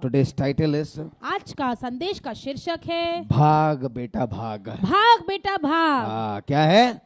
Today's title is आज का संदेश का शीर्षक है भाग बेटा भाग. भाग बेटा भाग। क्या है?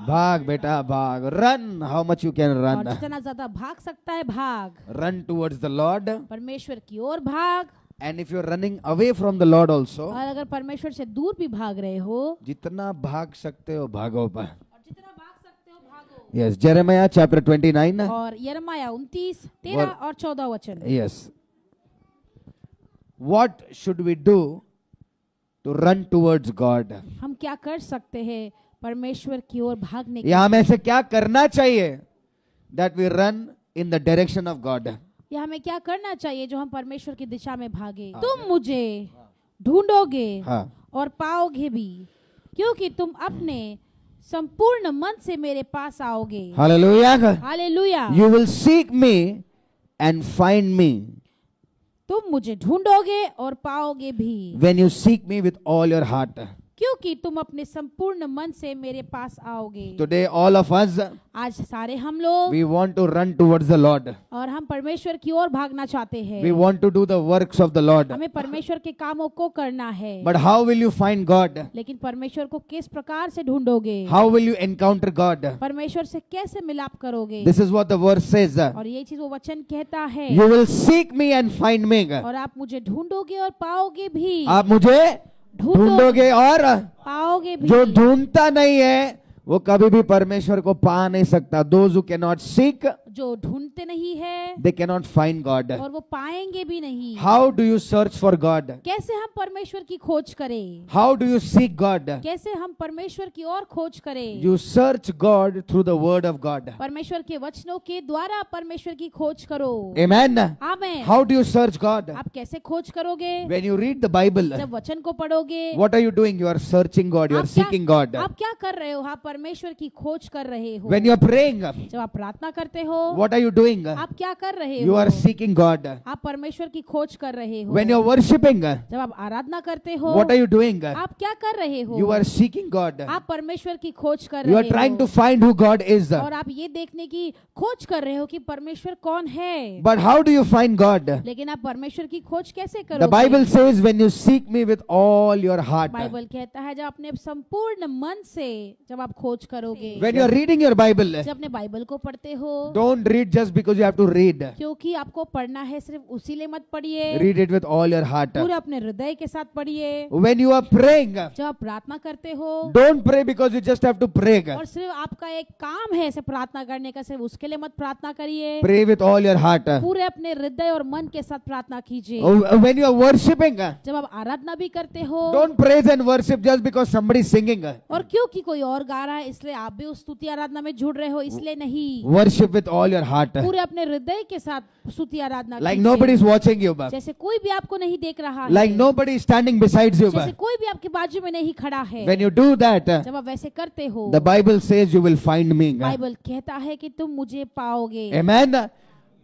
भाग बेटा भाग. Run how much you can और run. जितना ज्यादा भाग सकता है भाग, Run towards the Lord. परमेश्वर की ओर भाग। And if you're running away from the Lord also, और अगर परमेश्वर से दूर भी भाग रहे हो, जितना भाग सकते हो भागो. और जितना भाग सकते हो भागो। Yes, Jeremiah chapter 29. और यिर्मयाह 29, 13 और 14 वचन। Yes. What should we do to run towards God? हम क्या कर सकते हैं परमेश्वर की ओर भागने के? या हमें ऐसे क्या करना चाहिए that we run in the direction of God? या हमें क्या करना चाहिए जो हम परमेश्वर की दिशा में भागे? तुम मुझे ढूंढोगे हाँ. और पाओगे भी, क्योंकि तुम अपने संपूर्ण मन से मेरे पास आओगे। Hallelujah. Hallelujah. You will seek me and find me तुम मुझे ढूंढोगे और पाओगे भी, when you seek me with all your heart. क्योंकि तुम अपने संपूर्ण मन से मेरे पास आओगे। Today all of us, आज सारे हम लोग we want to run towards the Lord. और हम परमेश्वर की ओर भागना चाहते We हैं। want to do the works of the Lord. हमें परमेश्वर के कामों को करना है। But how will you find God? लेकिन परमेश्वर को किस प्रकार से ढूंढोगे? How will you encounter God? परमेश्वर से कैसे मिलाप करोगे? This is what the verse says. और ये चीज वो वचन कहता है, You will seek me and find me. और आप मुझे ढूंढोगे और पाओगे भी। आप मुझे ढूंढोगे और पाओगे भी। जो ढूंढता नहीं है वो कभी भी परमेश्वर को पा नहीं सकता. Those who cannot seek, जो ढूंढते नहीं है they cannot find God. और वो पाएंगे भी नहीं। How do you search for God? कैसे हम परमेश्वर की खोज करें? How do you seek God? कैसे हम परमेश्वर की ओर खोज करें? You search God through the word of God. परमेश्वर के वचनों के द्वारा परमेश्वर की खोज करो। Amen. Amen. How do you search God? आप कैसे खोज करोगे? When you read the Bible, जब वचन को पढ़ोगे, what are you doing? You are searching God. You are seeking God. आप क्या कर रहे हो? आप परमेश्वर की खोज कर रहे हो। When you are praying, जब आप प्रार्थना करते हो, what are you doing? आप क्या कर रहे हो? You are seeking God. आप परमेश्वर की खोज कर रहे हो। When you are worshiping, जब आप आराधना करते हो, what are you doing? आप क्या कर रहे हो? You are seeking God. आप परमेश्वर की खोज कर You रहे are हो। trying to find who God is. और आप ये देखने की खोज कर रहे हो कि परमेश्वर कौन है। But how do you find God? लेकिन आप परमेश्वर की खोज कैसे The करोगे? Bible says when you seek me with all your heart. Bible कहता है जब अपने संपूर्ण मन से जब आप खोज करोगे। When you are reading your Bible, जब अपने बाइबल को पढ़ते हो, don't read just because you have to read. क्योंकि आपको पढ़ना है सिर्फ उसी लिए मत पढ़िए, Read it with all your heart. पूरे अपने हृदय के साथ पढ़िए। When you are praying, जब आप प्रार्थना करते हो, don't pray because you just have to pray. और सिर्फ आपका एक काम है ऐसे प्रार्थना करने का, सिर्फ उसके लिए मत प्रार्थना करिए। Pray with all your heart. पूरे अपने हृदय और मन के साथ प्रार्थना कीजिए। When you are worshipping, जब आप आराधना भी करते हो, don't praise and worship just because somebody is singing. और क्योंकि कोई और गा रहा है इसलिए आप भी उस स्तुति आराधना में जुड़ रहे हो, इसलिए नहीं। Worship with all your heart. पूरे अपने हृदय के साथ स्तुति आराधना Like कीजिए। nobody is watching you. जैसे कोई भी आपको नहीं देख रहा Like है, nobody is standing beside you. जैसे कोई भी आपके बाजू में नहीं खड़ा है। When you do that, जब आप वैसे करते हो, the Bible says you will find me. Bible कहता है कि तुम मुझे पाओगे। Amen.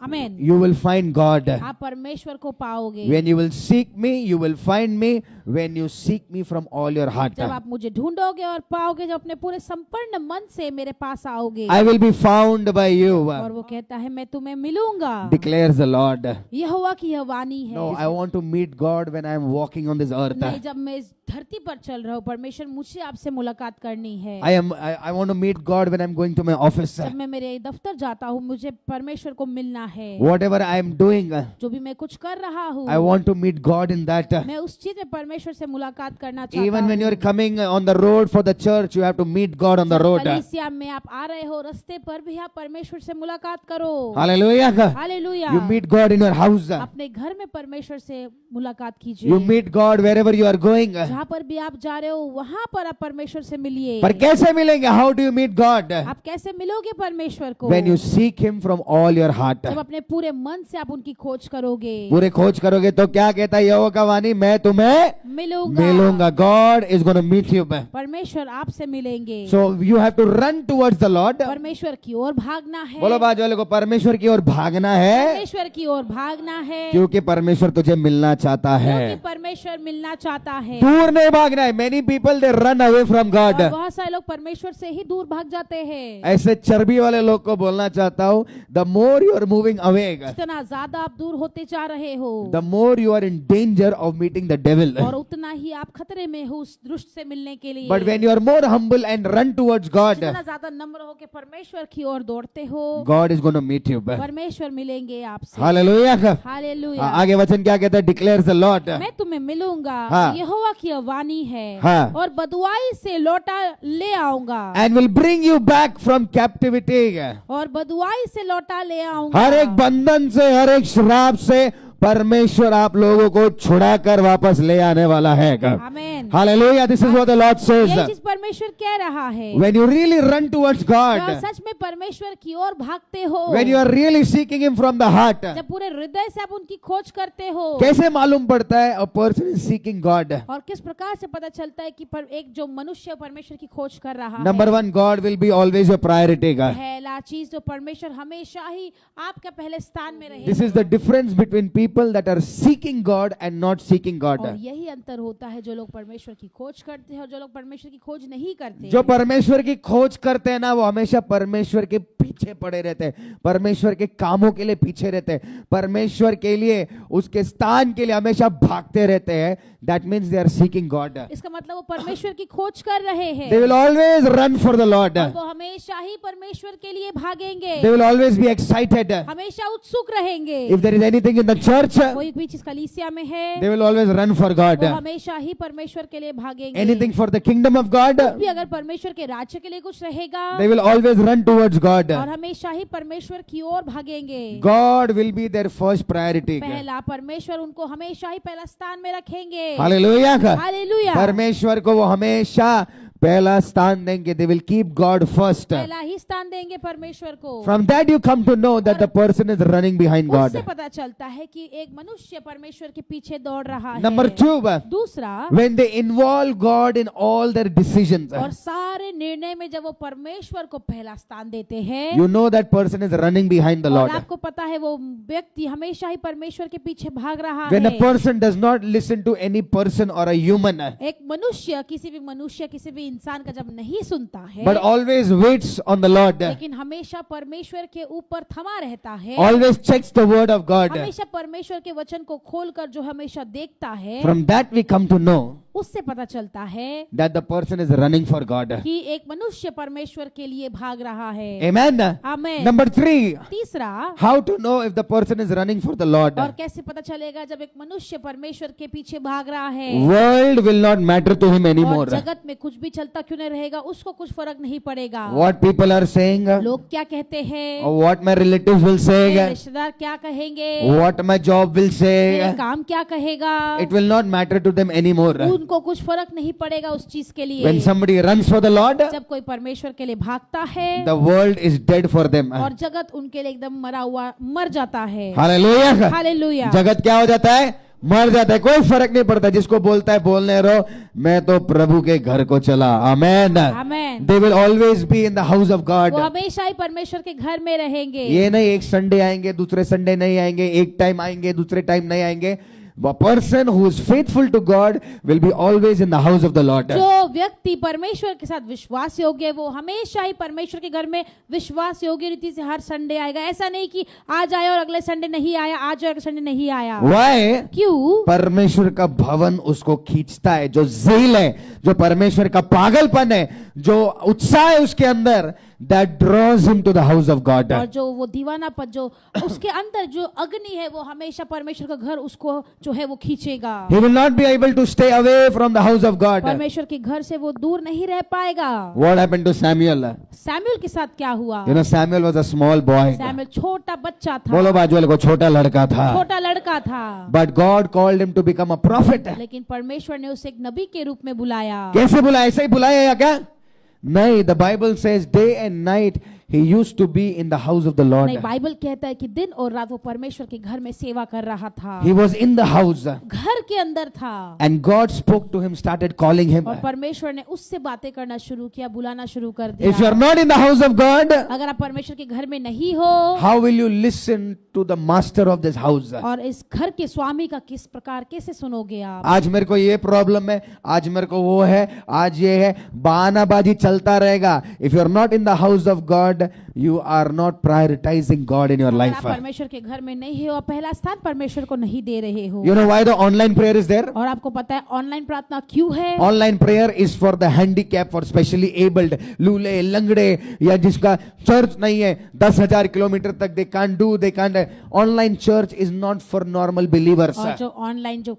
Amen. You will find God. आप परमेश्वर को पाओगे। When you will seek me, you will find me. When you seek me from all your heart. जब आप मुझे ढूंढोगे और पाओगे, जब अपने पूरे संपूर्ण मन से मेरे पास आओगे। I will be found by you, और वो कहता है मैं तुम्हें मिलूंगा, declares the Lord. यहोवा की यह वाणी है। No, I want to meet God when I am walking on this earth. नहीं, जब मैं इस धरती पर चल रहा हूँ, परमेश्वर मुझे आपसे मुलाकात करनी है। I want to meet God when I am going to my office. जब मैं मेरे दफ्तर जाता हूँ, मुझे परमेश्वर को मिलना है। Whatever I am doing, जो भी मैं कुछ कर रहा हूँ, I want to meet God in that. मैं उस चीज में परमेश्वर से मुलाकात करना चाहता Even when you are हूँ। coming on the road for the church, you have to meet God on the road. कलीसिया में आप आ रहे हो, रास्ते पर भी आप परमेश्वर से मुलाकात करो। Hallelujah. Hallelujah. You meet God in your house. अपने घर में परमेश्वर से मुलाकात कीजिए। You meet God wherever you are going. जहाँ पर भी आप जा रहे हो, वहाँ पर आप परमेश्वर से मिलिए। पर कैसे मिलेंगे? How do you meet God? आप कैसे मिलोगे परमेश्वर को? When you seek Him from all your heart. जब अपने पूरे मन से आप उनकी खोज करोगे। पूरे खोज करोगे तो क्या कहता है यहोवा का वाणी? मैं तुम्हें मिलूंगा. God is going to meet you. परमेश्वर आपसे मिलेंगे। So you have to run towards the Lord. परमेश्वर की ओर भागना है। बोलो बाजू वाले को, परमेश्वर की ओर भागना है परमेश्वर की ओर भागना है, क्योंकि परमेश्वर तुझे मिलना चाहता है. क्योंकि परमेश्वर परमेश्वर मिलना चाहता है। दूर नहीं भागना है। Many people they run away from God. और बहुत सारे लोग परमेश्वर से ही दूर भाग जाते हैं। ऐसे चर्बी वाले लोग को बोलना चाहता हूँ, the more you are moving away, जितना ज्यादा आप दूर होते जा रहे हो, the more you are in danger of meeting the devil. और उतना ही आप खतरे में हो उस दुष्ट से मिलने के लिए। But when you are more humble and run towards God, जितना ज्यादा नम्र होकर परमेश्वर की ओर दौड़ते हो, God is going to meet you. परमेश्वर मिलेंगे आपसे। हालेलुया। हालेलुया। आगे वचन क्या कहता है? डिक्लेयर्स द लॉर्ड, मैं तुम्हें मिलूंगा, हाँ। यहोवा की वाणी है, हाँ। और बदुआई से लौटा ले आऊंगा, and will bring you back from captivity. और बदुआई से लौटा ले आऊंगा। हर एक बंधन से, हर एक श्राप से परमेश्वर आप लोगों को छुड़ाकर वापस ले आने वाला है। आमीन। Hallelujah. This is what the Lord says. यही चीज परमेश्वर कह रहा है। When you really run towards God, जब सच में परमेश्वर की ओर भागते हो, when you are really seeking Him from the heart, जब पूरे हृदय से आप उनकी खोज करते हो, कैसे मालूम पड़ता है a person is seeking God? और किस प्रकार से पता चलता है कि एक जो मनुष्य परमेश्वर की खोज कर रहा है। Number one, God will be always your priority. पहला चीज जो परमेश्वर हमेशा ही आपका पहले स्थान में रहेगा। This is the difference between people that are seeking God and not seeking God. और यही अंतर होता है जो लोग परमेश्वर की खोज करते हैं और जो लोग परमेश्वर की खोज नहीं करते। जो परमेश्वर की खोज करते हैं ना, वो हमेशा परमेश्वर के पीछे पड़े रहते हैं, परमेश्वर के कामों के लिए पीछे रहते हैं, परमेश्वर के लिए, उसके स्थान के लिए हमेशा भागते रहते हैं। That means they are seeking God. इसका मतलब वो परमेश्वर की खोज कर रहे हैं। They will always run for the Lord. और वो हमेशा ही परमेश्वर के लिए भागेंगे। They will always be excited. हमेशा उत्सुक रहेंगे। If there is anything in the church, कोई भी चीज कलीसिया में है, they will always run for God. वो हमेशा ही परमेश्वर के लिए भागेंगे। Anything for the kingdom of God, भी अगर परमेश्वर के राज्य के लिए कुछ रहेगा, they will always run towards God. और हमेशा ही परमेश्वर की ओर भागेंगे। God will be their first priority. पहला परमेश्वर उनको हमेशा ही पहला स्थान में रखेंगे। हालेलुया। हालेलुया। परमेश्वर को वो हमेशा पहला स्थान देंगे। They will keep God first. पहला ही स्थान देंगे परमेश्वर को। From that you come to know that the person is running behind God. उससे पता चलता है कि एक मनुष्य परमेश्वर के पीछे दौड़ रहा है। Number two, दूसरा, when they involve God in all their decisions, और सारे निर्णय में जब वो परमेश्वर को पहला स्थान देते हैं, you know that person is running behind the और Lord. आपको पता है वो व्यक्ति हमेशा ही परमेश्वर के पीछे भाग रहा When a है। person does not listen to any person or a human, एक मनुष्य किसी भी इंसान का जब नहीं सुनता है, but always waits on the Lord, लेकिन हमेशा परमेश्वर के ऊपर थमा रहता है, always checks the word of God, हमेशा परमेश्वर के वचन को खोलकर जो हमेशा देखता है, from that we come to know उससे पता चलता है that the person is running for God. कि एक मनुष्य परमेश्वर के लिए भाग रहा है। Amen. आमेन। Number three, तीसरा, how to know if the person is running for the Lord? और कैसे पता चलेगा जब एक मनुष्य परमेश्वर के पीछे भाग रहा है, World will not matter to him anymore. और जगत में कुछ भी चलता क्यों नहीं रहेगा, उसको कुछ फर्क नहीं पड़ेगा। What people are saying, लोग क्या कहते हैं, or what my relatives will मेरे say, रिश्तेदार क्या कहेंगे, what my job will मेरे say, काम क्या कहेगा, it will not matter to them anymore. उनको कुछ फर्क नहीं पड़ेगा उस चीज के लिए। When somebody runs for the Lord, जब कोई परमेश्वर के लिए भागता है, the world is dead for them. और जगत उनके लिए एकदम मर जाता है। Hallelujah. हालेलुया। जगत क्या हो जाता है? मर जाता है। कोई फर्क नहीं पड़ता, जिसको बोलता है बोलने रहो, मैं तो प्रभु के घर को चला। आमेन। आमेन। They will always be in the house of God. वो हमेशा ही परमेश्वर के घर में रहेंगे। ये नहीं एक संडे आएंगे, दूसरे संडे नहीं आएंगे, एक टाइम आएंगे, दूसरे टाइम नहीं आएंगे। A person who is faithful to God will be always in the house of the Lord. जो व्यक्ति परमेश्वर के साथ विश्वास योग्य है, वो हमेशा ही परमेश्वर के घर में विश्वास योग्य रीति से हर संडे आएगा। ऐसा नहीं कि आज आया और अगले संडे नहीं आया, आज आया अगले संडे नहीं आया। Why? क्यों? परमेश्वर का भवन उसको खींचता है। जो ज़ील है, जो परमेश्वर का पागलपन है, जो उत्साह है उसके अंदर, that draws him to the house of God. और जो वो दीवानापन जो उसके अंदर जो अग्नि है, वो हमेशा परमेश्वर का घर उसको जो है वो खींचेगा। He will not be able to stay away from the house of God. परमेश्वर के घर से वो दूर नहीं रह पाएगा। What happened to Samuel? Samuel के साथ क्या हुआ? You know, Samuel was a small boy. Samuel छोटा बच्चा था। बोलो बाजू वाले को, छोटा लड़का था। छोटा लड़का था। But God called him to become a prophet. लेकिन परमेश्वर ने उसे एक नबी के रूप में बुलाया। कैसे बुलाया? ऐसे ही बुलाया या क्या? नहीं, the Bible says day and night he used to be in the house of the Lord. नहीं, बाइबल कहता है कि दिन और रात वो परमेश्वर के घर में सेवा कर रहा था, He was in the house, घर के अंदर था, and God spoke to him, started calling him. और परमेश्वर ने उससे बातें करना शुरू किया, बुलाना शुरू कर If you are दिया। not in the house of God, अगर आप परमेश्वर के घर में नहीं हो, how will you listen to the master of this house? और इस घर के स्वामी का किस प्रकार कैसे सुनोगे आप? आज मेरे को ये प्रॉब्लम है, आज मेरे को वो है, आज ये है, बहानाबाजी चलता रहेगा। If you are not in the house of God, you are not prioritizing God in your अगर life. आप परमेश्वर के घर में नहीं हो, पहला स्थान परमेश्वर को नहीं दे रहे हो। You know why the online prayer is there? और आपको पता है ऑनलाइन प्रार्थना क्यों है? Online prayer is for the handicapped, for specially abled, लूले लंगड़े, या जिसका चर्च नहीं है 10,000 किलोमीटर तक, they can't do, they can't. Online church is not for normal believers. और जो ऑनलाइन जो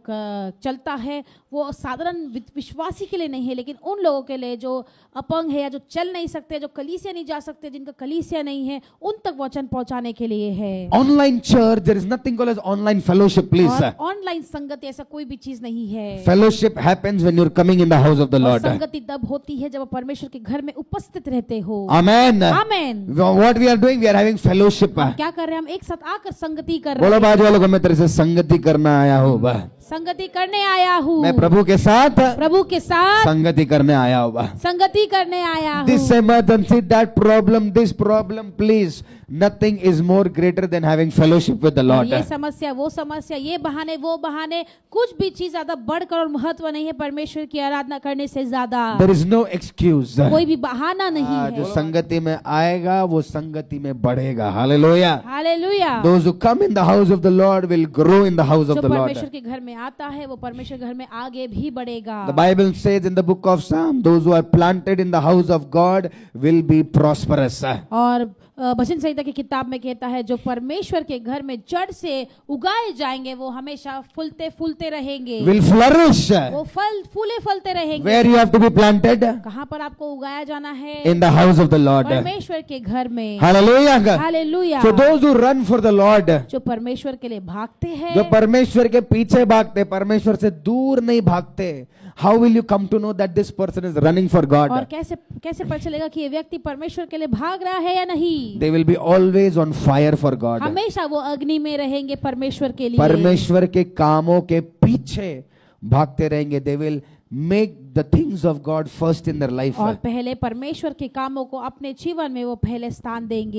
चलता है वो साधारण विश्वासी के लिए नहीं है, लेकिन उन लोगों के लिए जो अपंग है या जो चल नहीं सकते, जो कलीसिया नहीं जा सकते, जिनका कलीसिया नहीं है, उन तक वचन पहुंचाने के लिए है। Online church, there is nothing called as online fellowship, please. और ऑनलाइन संगति ऐसा कोई भी चीज नहीं है। Fellowship happens when you're coming in the house of the और Lord. संगति तब होती है जब आप परमेश्वर के घर में उपस्थित रहते हो। Amen. Amen. What we are doing, we are having fellowship. हम क्या कर रहे हैं? हम एक साथ आकर संगति कर रहे बोलो हैं। बाजू वालों को, मैं तेरे से संगति करना आया हूँ बा। संगति करने आया हूँ, मैं प्रभु के साथ प्रभु के साथ संगति करने आया हूँ बा। संगति करने आया हूँ। This emergency, that problem, this problem, please. Nothing is more greater than having fellowship with the और Lord. ये समस्या, वो समस्या, ये बहाने, वो बहाने, कुछ भी चीज ज्यादा बढ़कर और महत्व नहीं है परमेश्वर की आराधना करने से ज्यादा। There is no excuse. कोई भी बहाना नहीं जो है। संगति में आएगा वो संगति में बढ़ेगा। Hallelujah. Hallelujah. Those who come in the house of the Lord will grow in the house of जो the Lord. परमेश्वर के घर में आता है वो परमेश्वर घर में आगे भी बढ़ेगा। The Bible says in the book of Psalm, those who are planted in the house of God will be prosperous. और भजन संहिता की किताब में कहता है जो परमेश्वर के घर में जड़ से उगाए जाएंगे वो हमेशा फूलते फूलते रहेंगे, Will flourish. वो फल फूले फलते रहेंगे। Where you have to be planted? कहाँ पर आपको उगाया जाना है? In the house of the Lord. परमेश्वर के घर में। Hallelujah. Hallelujah. So those who run for the Lord, जो परमेश्वर के लिए भागते हैं, जो परमेश्वर के पीछे भागते, परमेश्वर से दूर नहीं भागते, how will you come to know that this person is running for और God? कैसे कैसे पता चलेगा कि ये व्यक्ति परमेश्वर के लिए भाग रहा है या नहीं? They will be always on fire for God. हमेशा वो अग्नि में रहेंगे परमेश्वर के लिए। परमेश्वर के कामों के पीछे भागते रहेंगे। They will make the things of God first in their life. और पहले परमेश्वर के कामों को अपने जीवन में वो पहले स्थान देंगे।